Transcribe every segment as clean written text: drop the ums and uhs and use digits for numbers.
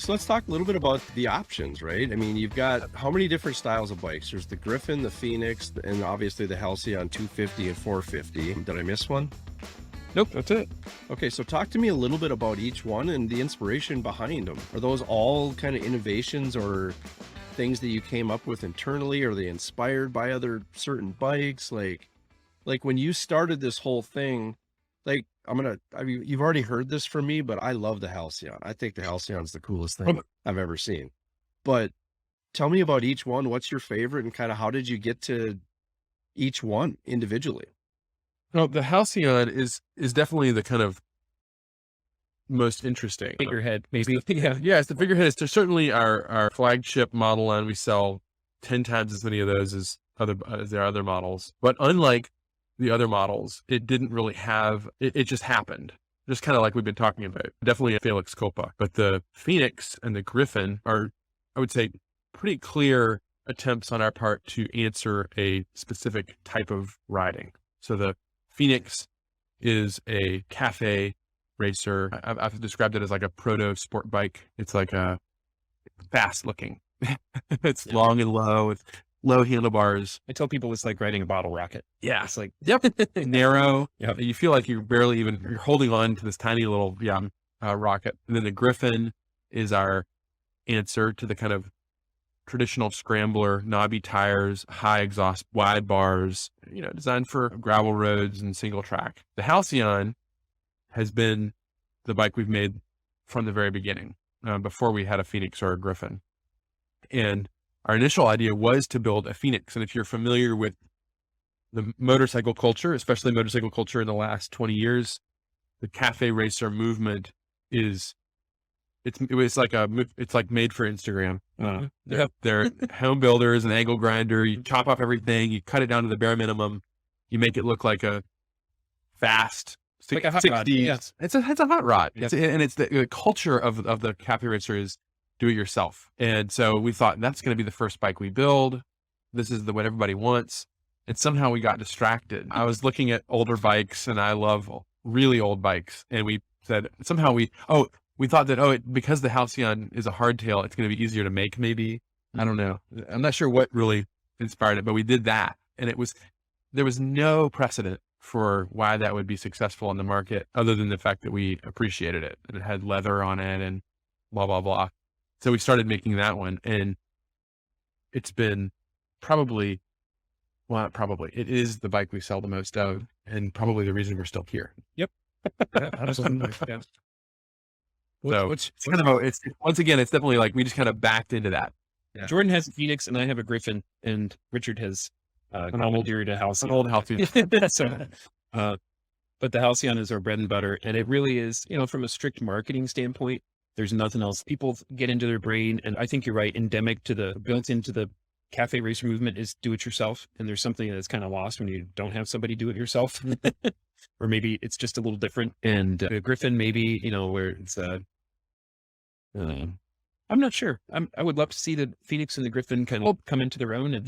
So let's talk a little bit about the options, right? I mean, you've got how many different styles of bikes? There's the Griffin, the Phoenix, and obviously the Halcyon 250 and 450. Did I miss one? Nope, that's it. Okay, so talk to me a little bit about each one and the inspiration behind them. Are those all kind of innovations or things that you came up with internally? Are they inspired by other certain bikes? Like when you started this whole thing, like I mean, you've already heard this from me, but I love the Halcyon. I think the Halcyon's the coolest thing I've ever seen. But tell me about each one. What's your favorite and kind of how did you get to each one individually? No, the Halcyon is definitely the kind of most interesting. Figurehead, maybe. Yeah, it's the figurehead. It's certainly our flagship model line. We sell 10 times as many of those as their other models. But unlike the other models, it didn't really have, it just happened. Just kind of like we've been talking about. Definitely a Felix Copa. But the Phoenix and the Griffin are, I would say, pretty clear attempts on our part to answer a specific type of riding. So the Phoenix is a cafe racer. I've described it as like a proto sport bike. It's like a fast looking. It's long and low with low handlebars. I tell people it's like riding a bottle rocket. Yeah. It's like, Narrow. Yep. You feel like you're holding on to this tiny little, rocket. And then the Griffin is our answer to the kind of traditional scrambler, knobby tires, high exhaust, wide bars, designed for gravel roads and single track. The Halcyon has been the bike we've made from the very beginning, before we had a Phoenix or a Griffin. And our initial idea was to build a Phoenix. And if you're familiar with the motorcycle culture, especially motorcycle culture in the last 20 years, the cafe racer movement it's like made for Instagram. They're home builders and angle grinder. You chop off everything, you cut it down to the bare minimum, you make it look like a fast like a hot rod. Yes. It's a hot rod. Yep. And it's the culture of the cafe racer is do it yourself. And so we thought that's going to be the first bike we build. This is what everybody wants. And somehow we got distracted. I was looking at older bikes and I love really old bikes. And we said we thought that, because the Halcyon is a hardtail, it's going to be easier to make maybe. I don't know. I'm not sure what really inspired it, but we did that. And there was no precedent for why that would be successful in the market other than the fact that we appreciated it. And it had leather on it and blah, blah, blah. So we started making that one. And it's been it is the bike we sell the most of and probably the reason we're still here. Yep. Yeah. So it's kind of once again, it's definitely like we just kind of backed into that. Yeah. Jordan has a Phoenix and I have a Griffin and Richard has an old Halcyon. An old Halcyon. But the Halcyon is our bread and butter. And it really is, from a strict marketing standpoint, there's nothing else. People get into their brain. And I think you're right. Built into the cafe racer movement is do it yourself. And there's something that's kind of lost when you don't have somebody do it yourself. Or maybe it's just a little different. And Griffin, maybe, where it's I'm not sure. I would love to see the Phoenix and the Griffin kind of come into their own and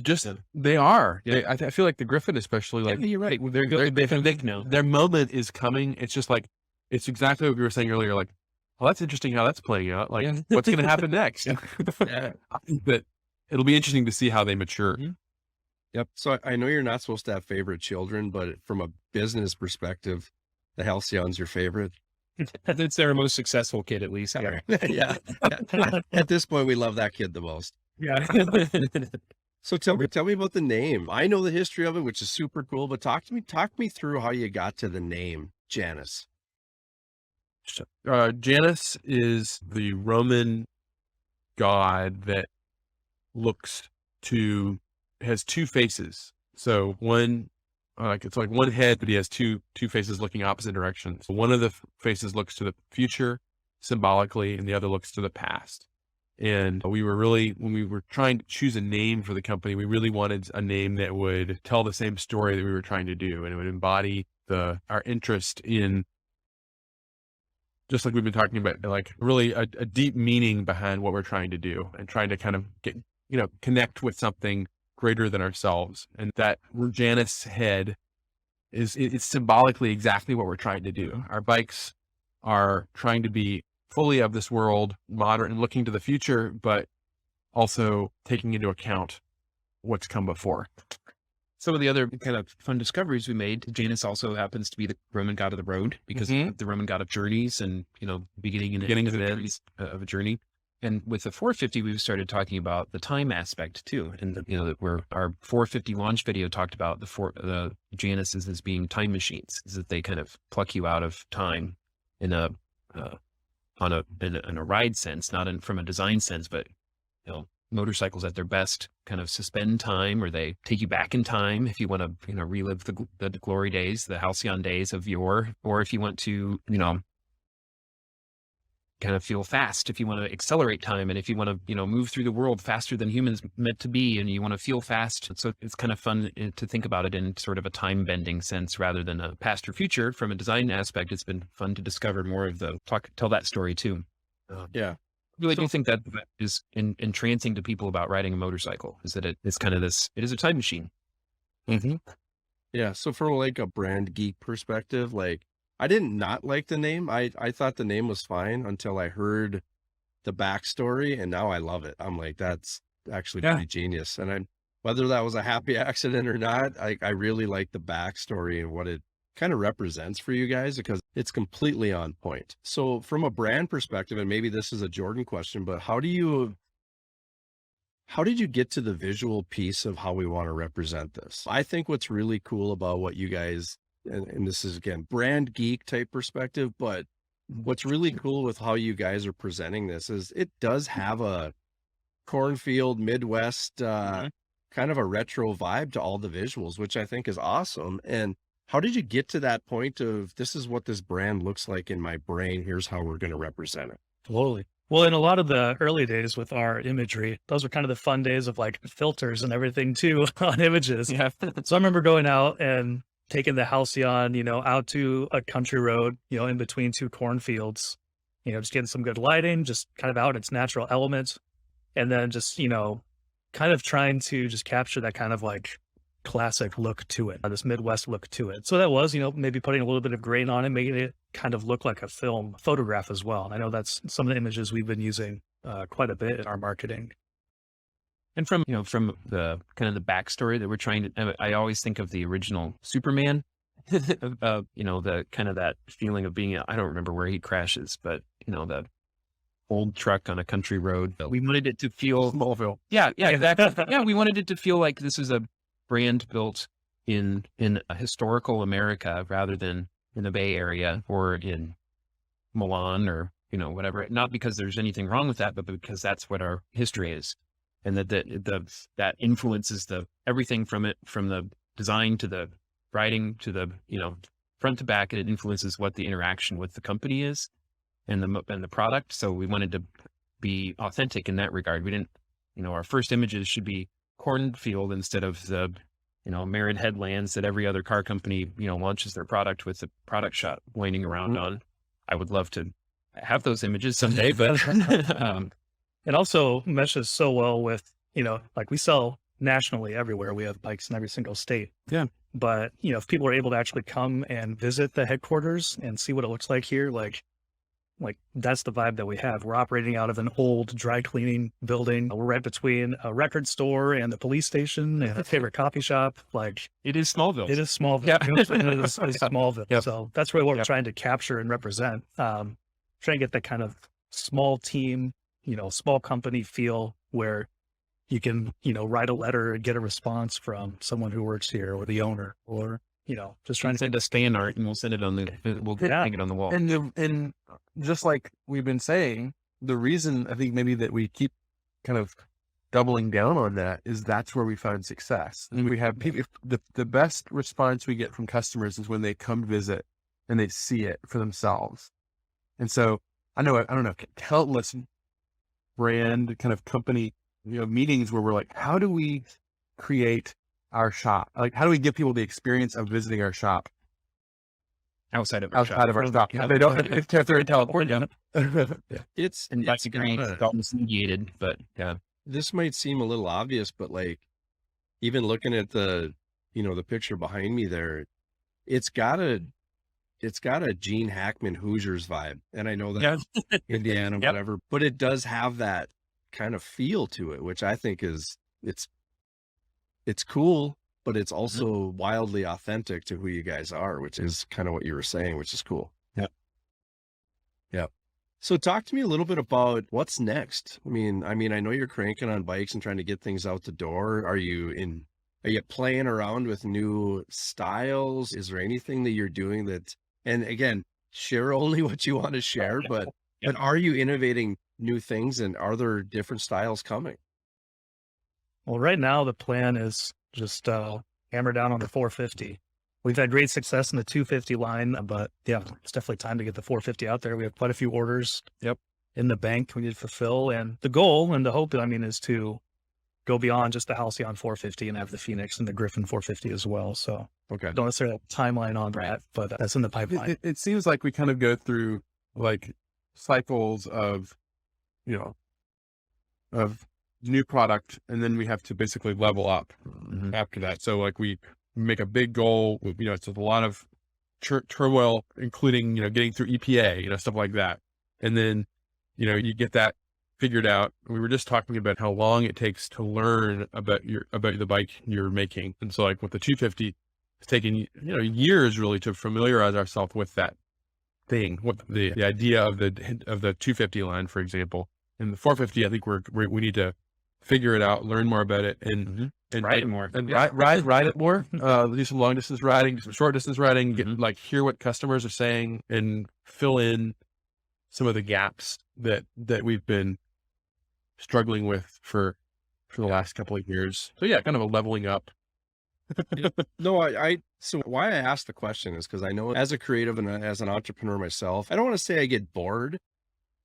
they are. Yeah. I feel like the Griffin, especially you're right. Well, they're big now. Their moment is coming. It's just like, it's exactly what we were saying earlier. Like, well, that's interesting how that's playing out. Like what's going to happen next? I think that it'll be interesting to see how they mature. Mm-hmm. Yep. So I know you're not supposed to have favorite children, but from a business perspective, the Halcyon's your favorite. It's their most successful kid, at least. Yeah. At this point, we love that kid the most. Yeah. So tell me about the name. I know the history of it, which is super cool, but talk me through how you got to the name Janus. Janus is the Roman god that has two faces. So one, it's like one head, but he has two faces looking opposite directions. So one of the faces looks to the future symbolically, and the other looks to the past. And when we were trying to choose a name for the company, we really wanted a name that would tell the same story that we were trying to do. And it would embody our interest in, just like we've been talking about, like really a deep meaning behind what we're trying to do and trying to kind of connect with something greater than ourselves. And that Janus head it's symbolically exactly what we're trying to do. Our bikes are trying to be fully of this world, modern and looking to the future, but also taking into account what's come before. Some of the other kind of fun discoveries we made, Janus also happens to be the Roman god of the road, because the Roman god of journeys and, beginning and end of a journey. And with the 450, we've started talking about the time aspect too. And, where our 450 launch video talked about the Januses as being time machines, is that they kind of pluck you out of time in a ride sense, not from a design sense, but, motorcycles at their best kind of suspend time, or they take you back in time if you want to, relive the glory days, the halcyon days of yore, or if you want to, kind of feel fast, if you want to accelerate time, and if you want to, move through the world faster than humans meant to be, and you want to feel fast. So it's kind of fun to think about it in sort of a time bending sense rather than a past or future. From a design aspect, it's been fun to discover more of tell that story too. Yeah. Really do think that is entrancing to people about riding a motorcycle, is that it's kind of it is a time machine. Yeah. So from like a brand geek perspective, like I didn't not like the name. I thought the name was fine until I heard the backstory, and now I love it. I'm like, that's actually pretty genius. And whether that was a happy accident or not, I really like the backstory and what it kind of represents for you guys, because it's completely on point. So from a brand perspective, and maybe this is a Jordan question, but how did you get to the visual piece of how we want to represent this? I think what's really cool about what you guys, and this is again, brand geek type perspective, but what's really cool with how you guys are presenting this is it does have a cornfield Midwest, kind of a retro vibe to all the visuals, which I think is awesome. And how did you get to that point of, this is what this brand looks like in my brain, here's how we're going to represent it? Totally. Well, in a lot of the early days with our imagery, those were kind of the fun days of like filters and everything too on images. Yeah. So I remember going out and taking the Halcyon, out to a country road, in between two cornfields, just getting some good lighting, just kind of out in its natural element. And then just, kind of trying to just capture that kind of like classic look to it, this Midwest look to it. So that was, maybe putting a little bit of grain on it, making it kind of look like a film photograph as well. And I know that's some of the images we've been using quite a bit in our marketing. And from the kind of the backstory that we're trying to, I always think of the original Superman, the kind of that feeling of being, I don't remember where he crashes, but the old truck on a country road. We wanted it to feel Smallville. Yeah, exactly. Yeah, we wanted it to feel like this is a brand built in a historical America rather than in the Bay Area or in Milan or, whatever. Not because there's anything wrong with that, but because that's what our history is. And that influences everything from the design to the writing to the, front to back, and it influences what the interaction with the company is and the product. So we wanted to be authentic in that regard. We didn't, our first images should be cornfield instead of the, Marin headlands that every other car company, launches their product with the product shot winding around on. I would love to have those images someday, but it also meshes so well with, like we sell nationally everywhere. We have bikes in every single state. Yeah. But, if people are able to actually come and visit the headquarters and see what it looks like here, like that's the vibe that we have. We're operating out of an old dry cleaning building. We're right between a record store and the police station and a favorite coffee shop. Like, it is Smallville. It is Smallville. Yeah. It is Smallville. Yep. So that's really what we're trying to capture and represent. Trying to get that kind of small team, small company feel where you can, write a letter and get a response from someone who works here or the owner, or, just trying to send us fan art and we'll send it we'll hang it on the wall. And just like we've been saying, the reason I think maybe that we keep kind of doubling down on that is that's where we find success. And we have people, the best response we get from customers is when they come visit and they see it for themselves. And so I don't know, countless brand kind of company, meetings where we're like, how do we create our shop? Like, how do we give people the experience of visiting our shop outside of our shop? They don't, if they're in California. It's great. It's almost mediated, but yeah. This might seem a little obvious, but like, even looking at the, the picture behind me there, it's got a it's got a Gene Hackman Hoosiers vibe. And I know that Yeah. Indiana, Yep. whatever, but it does have that kind of feel to it, which I think it's cool, but it's also wildly authentic to who you guys are, which is kind of what you were saying, which is cool. Yep. Yep. So talk to me a little bit about what's next. I mean, I know you're cranking on bikes and trying to get things out the door. Are you playing around with new styles? Is there anything that you're doing that, and again, share only what you want to share, but are you innovating new things, and are there different styles coming? Well, right now the plan is just hammer down on the 450. We've had great success in the 250 line, but yeah, it's definitely time to get the 450 out there. We have quite a few orders in the bank we need to fulfill. And the goal and the hope, is to go beyond just the Halcyon 450 and have the Phoenix and the Griffin 450 as well. So Okay. don't necessarily have a timeline on that, but that's in the pipeline. It seems like we kind of go through like cycles of new product, and then we have to basically level up after that. So like we make a big goal, it's a lot of turmoil, including, getting through EPA, stuff like that. And then, you get that figured out. We were just talking about how long it takes to learn about the bike you're making. And so like with the 250, it's taken, years really to familiarize ourselves with that thing, what the idea of the 250 line, for example. And the 450, I think we need to figure it out, learn more about it, and Ride it more. and ride it more. Do some long distance riding, do some short distance riding, hear what customers are saying, and fill in some of the gaps that we've been struggling with for the last couple of years. So yeah, kind of a leveling up. No, so why I asked the question is because I know as a creative and as an entrepreneur myself, I don't want to say I get bored,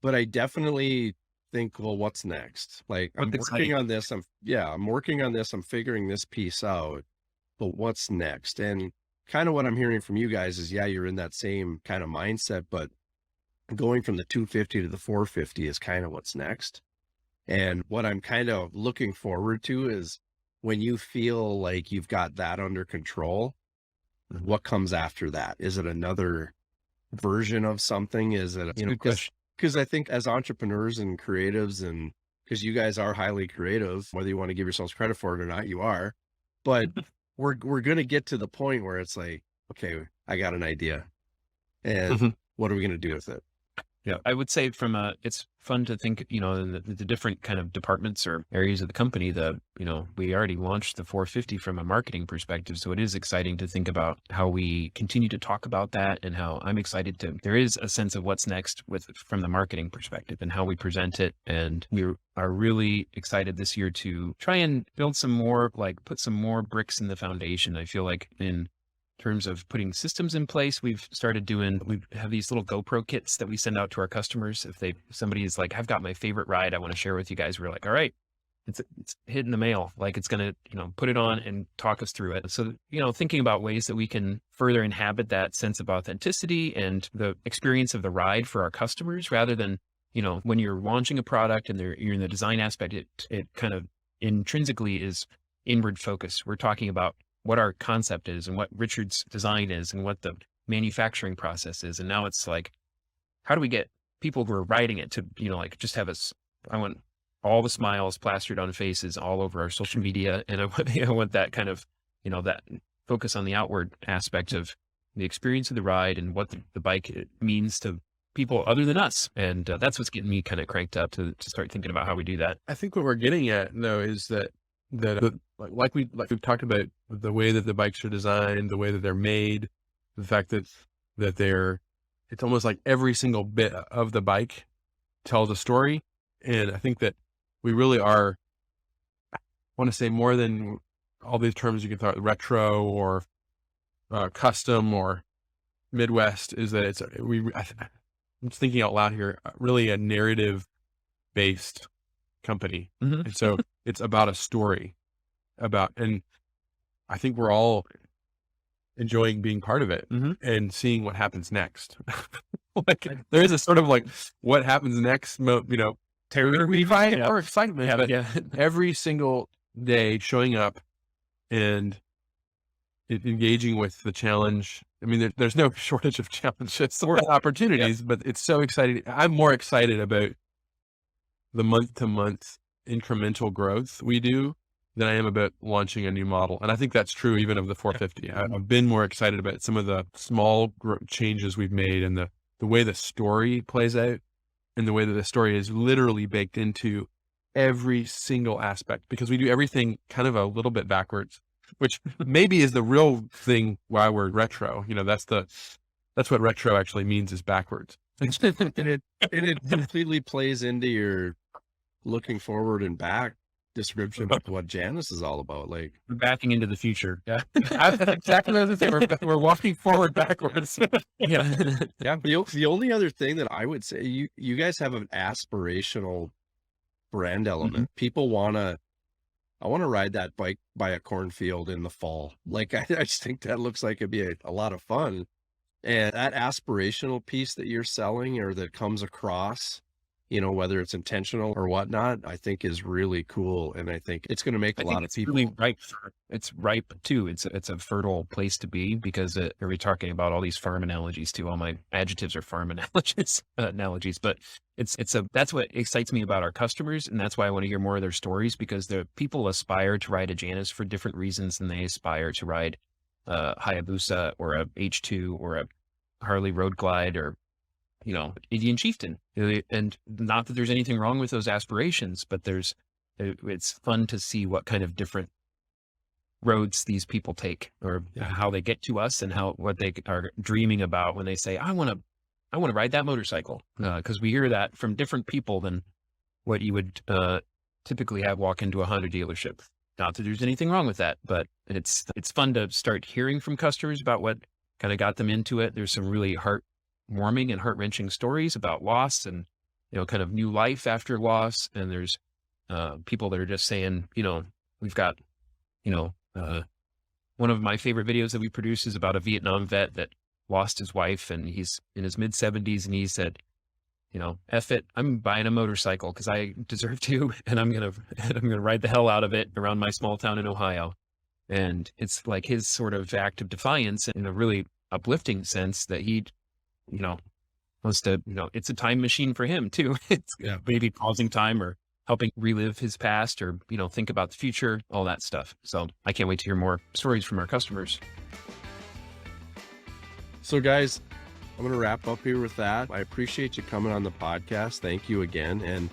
but I definitely think, well, what's next? Like I'm working on this. I'm working on this. I'm figuring this piece out, but what's next? And kind of what I'm hearing from you guys is, you're in that same kind of mindset, but going from the 250 to the 450 is kind of what's next. And what I'm kind of looking forward to is when you feel like you've got that under control, what comes after that? Is it another version of something? Is it, because I think as entrepreneurs and creatives, and because you guys are highly creative, whether you want to give yourselves credit for it or not, you are, but we're going to get to the point where it's like, okay, I got an idea, and what are we going to do with it? Yeah, I would say it's fun to think, in the different kind of departments or areas of the company we already launched the 450 from a marketing perspective. So it is exciting to think about how we continue to talk about that, and how I'm excited there is a sense of what's next from the marketing perspective and how we present it. And we are really excited this year to try and build some more, put some more bricks in the foundation. I feel like in terms of putting systems in place, we have these little GoPro kits that we send out to our customers. If somebody is like, I've got my favorite ride I want to share with you guys, we're like, all right, it's hit in the mail. Like it's going to, put it on and talk us through it. So, thinking about ways that we can further inhabit that sense of authenticity and the experience of the ride for our customers, rather than, when you're launching a product and you're in the design aspect, it kind of intrinsically is inward focus. We're talking about what our concept is and what Richard's design is and what the manufacturing process is. And now it's like, how do we get people who are riding it to, just have I want all the smiles plastered on faces all over our social media. And I want that kind of, that focus on the outward aspect of the experience of the ride and what the bike means to people other than us. And that's what's getting me kind of cranked up to start thinking about how we do that. I think what we're getting at though is that like we've talked about the way that the bikes are designed, the way that they're made, the fact that it's almost like every single bit of the bike tells a story. And I think that we really are, I want to say, more than all these terms you can throw, retro or custom or Midwest, is that I'm just thinking out loud here, really a narrative based company. And so it's about a story and I think we're all enjoying being part of it and seeing what happens next. There is a sort of what happens next, terrifying or excitement, but every single day showing up and engaging with the challenge. I mean, there's no shortage of challenges or opportunities, but it's so exciting. I'm more excited about the month-to-month incremental growth we do than I am about launching a new model. And I think that's true even of the 450. I've been more excited about some of the small changes we've made and the way the story plays out and the way that the story is literally baked into every single aspect, because we do everything kind of a little bit backwards, which maybe is the real thing why we're retro. That's what retro actually means, is backwards. And it completely plays into your looking forward and back description of what Janus is all about. Like, We're backing into the future. Yeah, that's exactly what I was saying. We're walking forward backwards. Yeah. yeah. The only other thing that I would say, you guys have an aspirational brand element. People I want to ride that bike by a cornfield in the fall. Like, I just think that looks like it'd be a lot of fun. And that aspirational piece that you're selling or that comes across, whether it's intentional or whatnot, I think is really cool. And I think it's going to make a lot of people. Really ripe. It's ripe too. It's a fertile place to be, because we're talking about all these farm analogies too. All my adjectives are farm analogies, but that's what excites me about our customers. And that's why I want to hear more of their stories, because the people aspire to ride a Janus for different reasons than they aspire to ride Hayabusa or a H2 or a Harley Road Glide or Indian Chieftain. And not that there's anything wrong with those aspirations, but it's fun to see what kind of different roads these people take, or how they get to us, and what they are dreaming about when they say, I want to ride that motorcycle. Because we hear that from different people than what you would typically have walk into a Honda dealership. Not that there's anything wrong with that, but it's fun to start hearing from customers about what kind of got them into it. There's some really heartwarming and heart-wrenching stories about loss and, kind of new life after loss. And there's people that are just saying, we've got, one of my favorite videos that we produce is about a Vietnam vet that lost his wife, and he's in his mid-70s, and he said, F it, I'm buying a motorcycle because I deserve to, and I'm gonna ride the hell out of it around my small town in Ohio. And it's like his sort of act of defiance in a really uplifting sense that he, wants to, it's a time machine for him too. It's maybe pausing time or helping relive his past, or, think about the future, all that stuff. So I can't wait to hear more stories from our customers. So guys, I'm going to wrap up here with that. I appreciate you coming on the podcast. Thank you again. And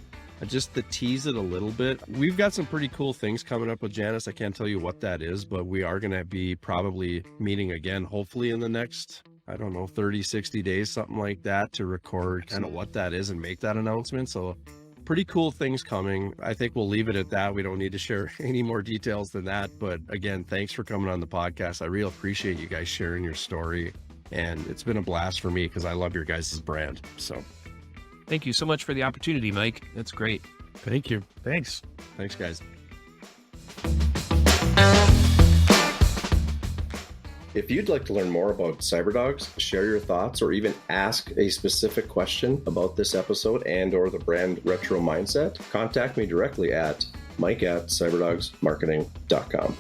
just to tease it a little bit, we've got some pretty cool things coming up with Janus. I can't tell you what that is, but we are going to be probably meeting again, hopefully in the next, 30, 60 days, something like that, to record kind of what that is and make that announcement. So pretty cool things coming. I think we'll leave it at that. We don't need to share any more details than that. But again, thanks for coming on the podcast. I really appreciate you guys sharing your story. And it's been a blast for me because I love your guys' brand. So thank you so much for the opportunity, Mike. That's great. Thank you. Thanks. Thanks, guys. If you'd like to learn more about CyberDogs, share your thoughts, or even ask a specific question about this episode and or the brand Retro Mindset, contact me directly at mike@cyberdogsmarketing.com.